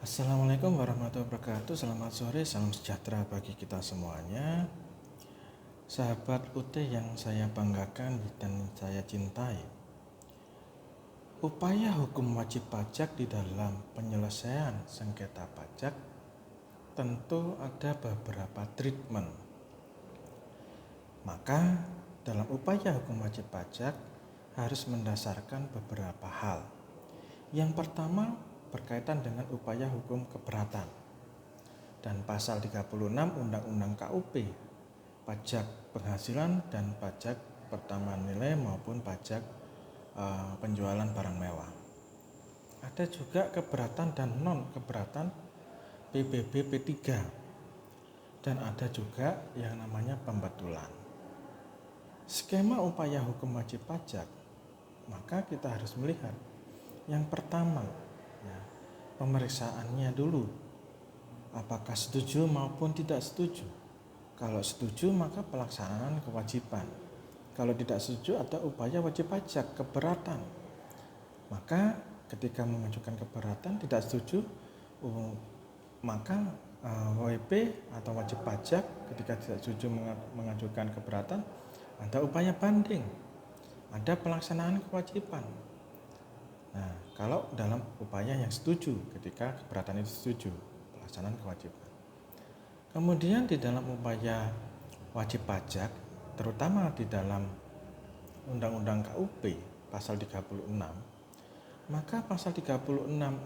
Assalamualaikum warahmatullahi wabarakatuh. Selamat sore, salam sejahtera bagi kita semuanya. Sahabat UT yang saya banggakan dan saya cintai. Upaya hukum wajib pajak di dalam penyelesaian sengketa pajak tentu ada beberapa treatment. Maka dalam upaya hukum wajib pajak harus mendasarkan beberapa hal. Yang pertama berkaitan dengan upaya hukum keberatan dan pasal 36 Undang-Undang KUP, pajak penghasilan dan pajak pertambahan nilai maupun pajak penjualan barang mewah. Ada juga keberatan dan non keberatan PBB P3 dan ada juga yang namanya pembetulan. Skema upaya hukum wajib pajak, maka kita harus melihat yang pertama, pemeriksaannya dulu, apakah setuju maupun tidak setuju. Kalau setuju maka pelaksanaan kewajiban, kalau tidak setuju ada upaya wajib pajak keberatan. Maka ketika mengajukan keberatan tidak setuju, maka WP atau wajib pajak ketika tidak setuju mengajukan keberatan ada upaya banding, ada pelaksanaan kewajiban. Nah, kalau dalam upaya yang setuju, ketika keberatan itu setuju, pelaksanaan kewajiban. Kemudian di dalam upaya wajib pajak, terutama di dalam Undang-Undang KUP pasal 36, maka pasal 36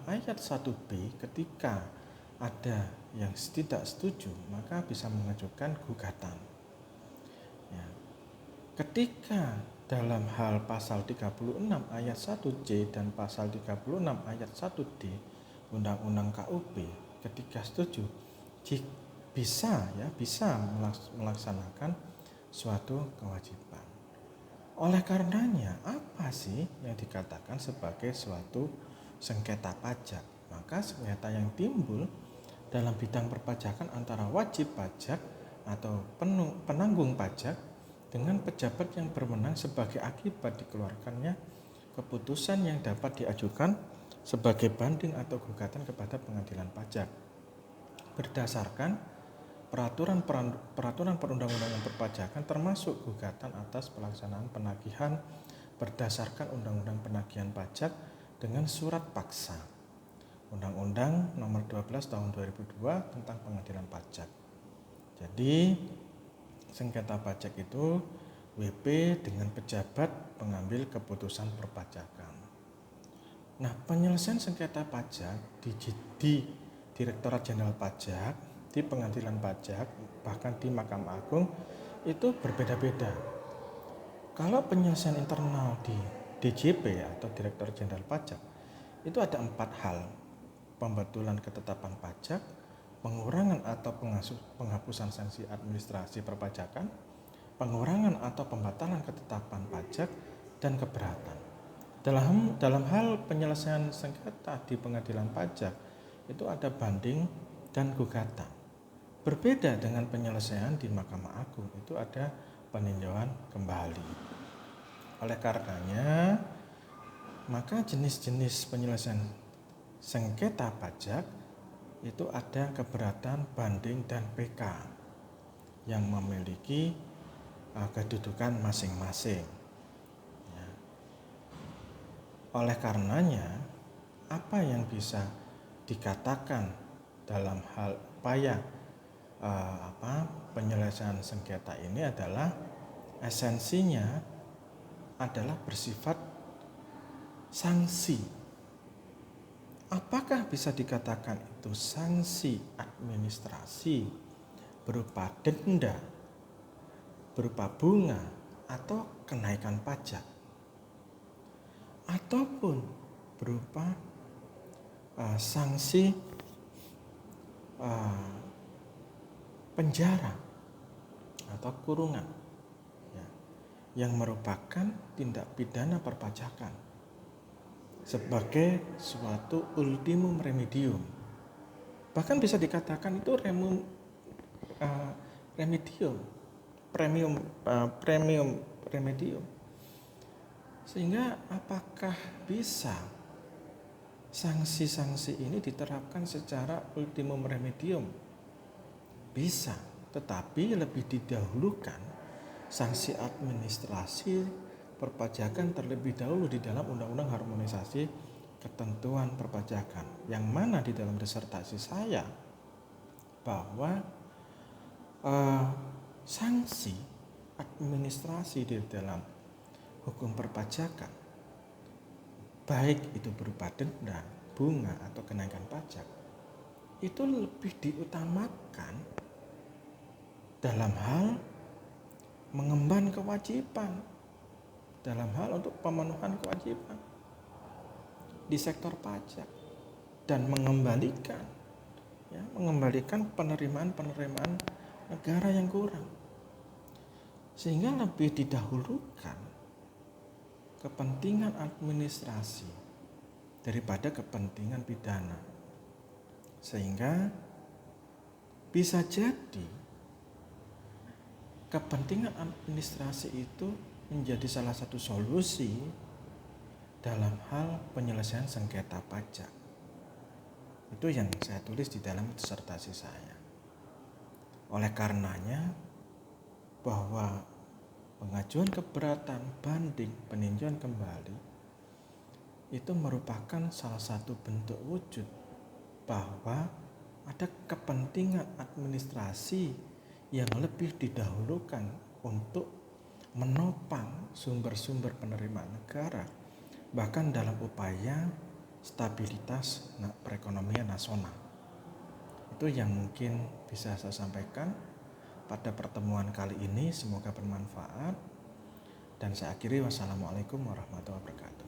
ayat 1B ketika ada yang tidak setuju, maka bisa mengajukan gugatan. Ketika dalam hal pasal 36 ayat 1C dan pasal 36 ayat 1D Undang-Undang KUP ketika setuju bisa melaksanakan suatu kewajiban. Oleh karenanya, apa sih yang dikatakan sebagai suatu sengketa pajak? Maka sengketa yang timbul dalam bidang perpajakan antara wajib pajak atau penanggung pajak dengan pejabat yang berwenang sebagai akibat dikeluarkannya keputusan yang dapat diajukan sebagai banding atau gugatan kepada pengadilan pajak berdasarkan peraturan perundang-undangan perpajakan, termasuk gugatan atas pelaksanaan penagihan berdasarkan Undang-Undang Penagihan Pajak dengan surat paksa, Undang-Undang Nomor 12 Tahun 2002 tentang Pengadilan Pajak. Jadi sengketa pajak itu WP dengan pejabat pengambil keputusan perpajakan. Nah, penyelesaian sengketa pajak di Direktorat Jenderal Pajak, di Pengadilan Pajak, bahkan di Mahkamah Agung itu berbeda-beda. Kalau penyelesaian internal di DJP atau Direktorat Jenderal Pajak itu ada 4 hal: pembetulan ketetapan pajak, pengurangan atau penghapusan sanksi administrasi perpajakan, pengurangan atau pembatalan ketetapan pajak, dan keberatan. Dalam hal penyelesaian sengketa di pengadilan pajak itu ada banding dan gugatan. Berbeda dengan penyelesaian di Mahkamah Agung, itu ada peninjauan kembali. Oleh karenanya, maka jenis-jenis penyelesaian sengketa pajak itu ada keberatan, banding, dan PK yang memiliki kedudukan masing-masing. Oleh karenanya, apa yang bisa dikatakan dalam hal upaya penyelesaian sengketa ini adalah esensinya adalah bersifat sanksi. Apakah bisa dikatakan itu sanksi administrasi berupa denda, berupa bunga, atau kenaikan pajak, ataupun berupa sanksi penjara atau kurungan, yang merupakan tindak pidana perpajakan sebagai suatu ultimum remedium. Bahkan bisa dikatakan itu premium remedium. Sehingga apakah bisa sanksi-sanksi ini diterapkan secara ultimum remedium. Bisa, tetapi lebih didahulukan sanksi administrasi perpajakan terlebih dahulu di dalam Undang-Undang Harmonisasi Ketentuan Perpajakan, yang mana di dalam disertasi saya bahwa sanksi administrasi di dalam hukum perpajakan, baik itu berupa denda, bunga, atau kenaikan pajak, itu lebih diutamakan dalam hal mengemban kewajiban, dalam hal untuk pemenuhan kewajiban di sektor pajak dan mengembalikan penerimaan negara yang kurang, sehingga lebih didahulukan kepentingan administrasi daripada kepentingan pidana, sehingga bisa jadi kepentingan administrasi itu menjadi salah satu solusi dalam hal penyelesaian sengketa pajak. Itu yang saya tulis di dalam disertasi saya. Oleh karenanya, bahwa pengajuan keberatan, banding, peninjauan kembali itu merupakan salah satu bentuk wujud bahwa ada kepentingan administrasi yang lebih didahulukan untuk menopang sumber-sumber penerimaan negara, bahkan dalam upaya stabilitas perekonomian nasional. Itu yang mungkin bisa saya sampaikan pada pertemuan kali ini. Semoga bermanfaat, dan saya akhiri. Wassalamualaikum warahmatullahi wabarakatuh.